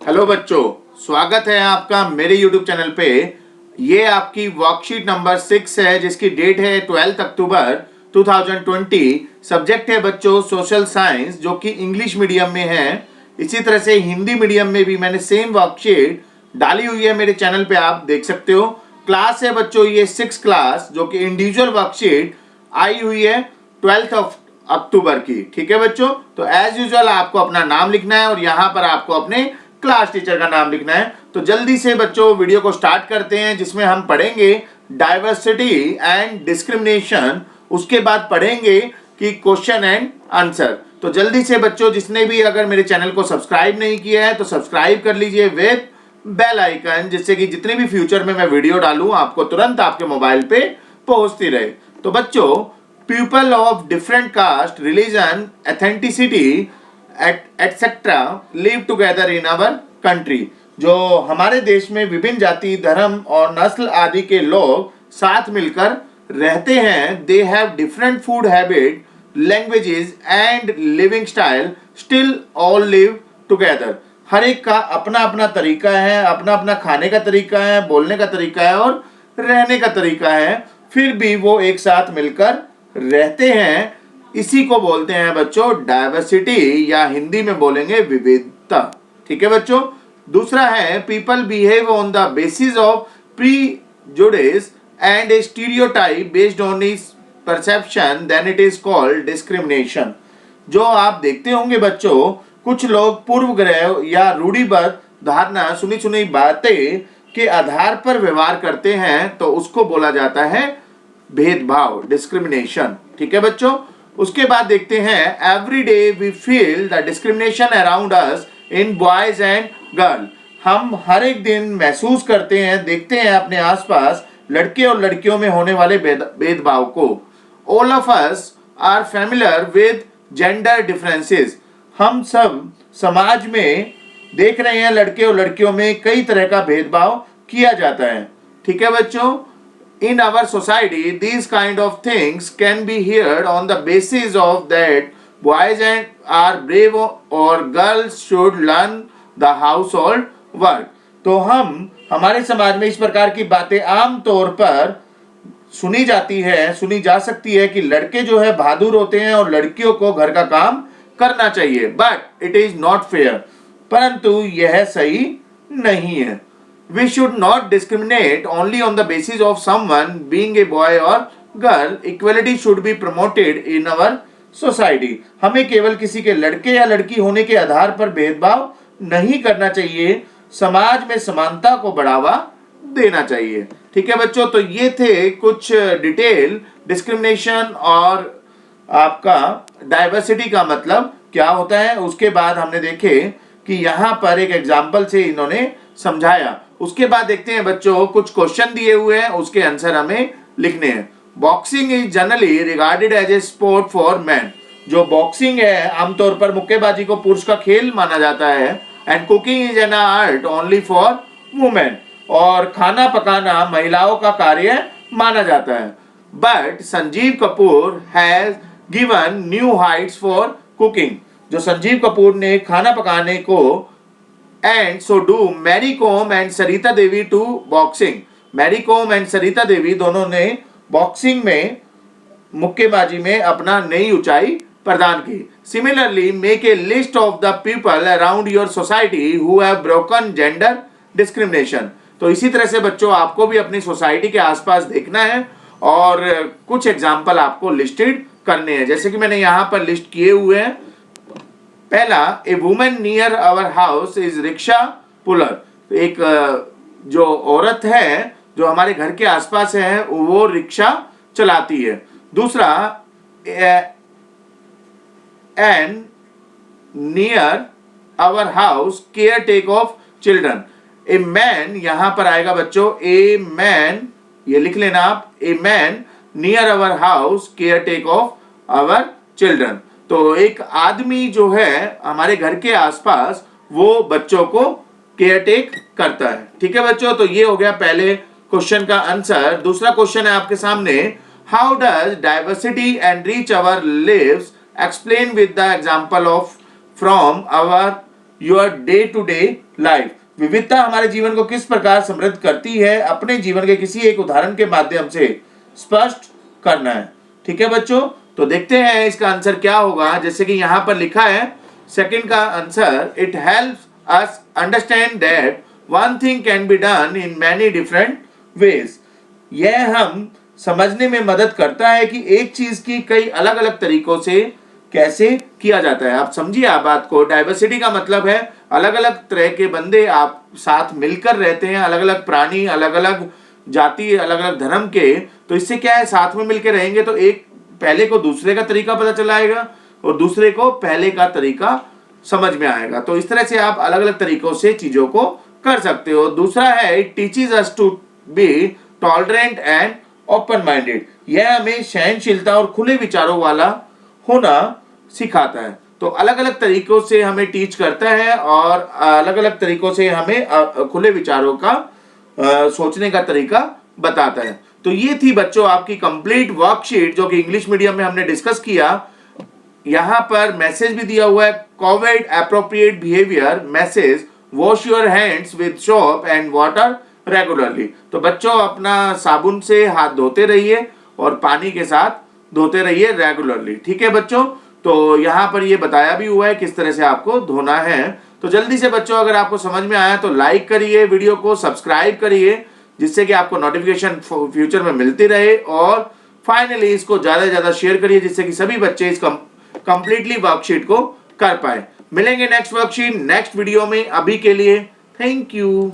Hello बच्चों, स्वागत है आपका मेरे YouTube चैनल पे। ये आपकी वर्कशीट नंबर 6 है जिसकी डेट है 12 अक्टूबर 2020। सब्जेक्ट है बच्चों सोशल साइंस, जो कि इंग्लिश मीडियम में है। इसी तरह से हिंदी मीडियम में भी मैंने सेम वर्कशीट डाली हुई है मेरे चैनल पे, आप देख सकते हो। क्लास है बच्चों ये 6 क्लास, जो कि इंडिविजुअल वर्कशीट आई हुई है 12 अक्टूबर की। ठीक है बच्चों, तो एज यूजुअल आपको अपना नाम लिखना है और यहाँ पर आपको अपने क्लास टीचर का नाम लिखना है। तो जल्दी से बच्चों वीडियो को स्टार्ट करते हैं, जिसमें हम पढ़ेंगे डाइवर्सिटी एंड डिस्क्रिमिनेशन। उसके बाद पढ़ेंगे कि क्वेश्चन एंड आंसर। तो जल्दी से बच्चों, जिसने भी अगर मेरे चैनल को सब्सक्राइब नहीं किया है तो सब्सक्राइब कर लीजिए विद बेल आइकन, जिससे कि जितने भी फ्यूचर में मैं वीडियो डालूं आपको तुरंत आपके मोबाइल पे पहुंचती रहे। तो बच्चों, people of different caste, religion, authenticity etcetera live together in our country. जो हमारे देश में विभिन्न जाति, धर्म और नस्ल आदि के लोग साथ मिलकर रहते हैं। They have different food habit, languages and living style, still all live together. हर एक का अपना अपना तरीका है, अपना अपना खाने का तरीका है, बोलने का तरीका है और रहने का तरीका है, फिर भी वो एक साथ मिलकर रहते हैं। इसी को बोलते हैं बच्चों डाइवर्सिटी, या हिंदी में बोलेंगे विविधता। ठीक है बच्चों। दूसरा है people behave on the basis of prejudice and a stereotype based on his perception, then it is called discrimination. जो आप देखते होंगे बच्चों, कुछ लोग पूर्वग्रह या रूढ़िबद्ध धारणा, सुनी सुनी बातें के आधार पर व्यवहार करते हैं, तो उसको बोला जाता है भेदभाव, डिस्क्रिमिनेशन। ठीक है बच्चों। उसके बाद देखते हैं every day we feel the discrimination around us in boys and girl. हम हर एक दिन महसूस करते हैं, देखते हैं अपने आसपास लड़के और लड़कियों में होने वाले भेदभाव को। All of us are familiar with gender differences. हम सब समाज में देख रहे हैं लड़के और लड़कियों में कई तरह का भेदभाव किया जाता है। ठीक है बच्चों। In our society, these kind of things can be heard on the basis of that boys and are brave or girls should learn the household work. तो हमारे समाज में इस प्रकार की बातें आम तौर पर सुनी जाती है, सुनी जा सकती है कि लड़के जो है बहादुर होते हैं और लड़कियों को घर का काम करना चाहिए। But it is not fair, परंतु यह सही नहीं है। We should not discriminate only on the basis of someone being a boy or girl. Equality should be promoted in our society. हमें केवल किसी के लड़के या लड़की होने के आधार पर भेदभाव नहीं करना चाहिए, समाज में समानता को बढ़ावा देना चाहिए। ठीक है बच्चों। तो ये थे कुछ डिटेल डिस्क्रिमिनेशन और आपका डाइवर्सिटी का मतलब क्या होता है। उसके बाद हमने देखे कि यहाँ पर एक एग्जाम्पल से इन्होंने समझाया। उसके बाद देखते हैं बच्चों, कुछ क्वेश्चन दिए हुए हैं, उसके आंसर हमें लिखने हैं। Boxing is generally regarded as a sport for man. जो बॉक्सिंग है आमतौर पर मुक्केबाजी को पुरुष का खेल माना जाता है। And cooking is an art only for women. और खाना पकाना महिलाओं का कार्य माना जाता है। But Sanjeev Kapoor has given new heights for cooking. जो संजीव कपूर ने खाना पकाने को, and so do Mary Kom and Sarita Devi to boxing. Mary Kom and Sarita Devi दोनों ने बॉक्सिंग में, मुक्केबाजी में अपना नई ऊंचाई प्रदान की। Similarly make a list of the people around your society who have broken gender discrimination. तो इसी तरह से बच्चों आपको भी अपनी सोसाइटी के आसपास देखना है और कुछ एग्जाम्पल आपको लिस्टेड करने हैं, जैसे कि मैंने यहाँ पर लिस्ट किए हुए हैं। पहला, a women near our house is rickshaw puller. एक जो औरत है जो हमारे घर के आसपास है वो रिक्शा चलाती है। दूसरा, an near our house care take of children. A man, यहां पर आएगा बच्चों ए मैन, ये लिख लेना आप, a man near our house care take of our children. तो एक आदमी जो है हमारे घर के आसपास वो बच्चों को केयरटेक करता है। ठीक है बच्चों। तो ये हो गया पहले क्वेश्चन का आंसर। दूसरा क्वेश्चन है आपके सामने, how does diversity enrich our lives, explain with the example of from our your day to day life. विविधता हमारे जीवन को किस प्रकार समृद्ध करती है, अपने जीवन के किसी एक उदाहरण के माध्यम से स्पष्ट करना है। ठीक है बच्चों, तो देखते हैं इसका आंसर क्या होगा। जैसे कि यहां पर लिखा है सेकंड का answer, it helps us understand that one thing can be done in many different ways. यह हम समझने में मदद करता है कि एक चीज की कई अलग अलग तरीकों से कैसे किया जाता है। आप समझिए आप बात को। डाइवर्सिटी का मतलब है अलग अलग तरह के बंदे आप साथ मिलकर रहते हैं, अलग अलग प्राणी, अलग अलग जाति, अलग अलग धर्म के। तो इससे क्या है, साथ में मिलकर रहेंगे तो एक पहले को दूसरे का तरीका पता चला आएगा और दूसरे को पहले का तरीका समझ में आएगा। तो इस तरह से आप अलग अलग तरीकों से चीजों को कर सकते हो। दूसरा है, it teaches us to be tolerant and open minded. यह हमें सहनशीलता और खुले विचारों वाला होना सिखाता है। तो अलग अलग तरीकों से हमें टीच करता है और अलग अलग तरीकों से हमें खुले विचारों का सोचने का तरीका बताता है। तो ये थी बच्चों आपकी कंप्लीट वर्कशीट जो कि इंग्लिश मीडियम में हमने डिस्कस किया। यहां पर मैसेज भी दिया हुआ है, Covid appropriate behaviour message, wash your hands with soap and water regularly. तो बच्चों अपना साबुन से हाथ धोते रहिए और पानी के साथ धोते रहिए रेगुलरली। ठीक है बच्चों, तो यहाँ पर ये बताया भी हुआ है किस तरह से आपको धोना है। तो जल्दी से बच्चों अगर आपको समझ में आया तो लाइक करिए, वीडियो को सब्सक्राइब करिए जिससे कि आपको नोटिफिकेशन फ्यूचर में मिलती रहे, और फाइनली इसको ज्यादा से ज्यादा शेयर करिए जिससे कि सभी बच्चे इस कंप्लीटली वर्कशीट को कर पाए। मिलेंगे नेक्स्ट वर्कशीट नेक्स्ट वीडियो में। अभी के लिए थैंक यू।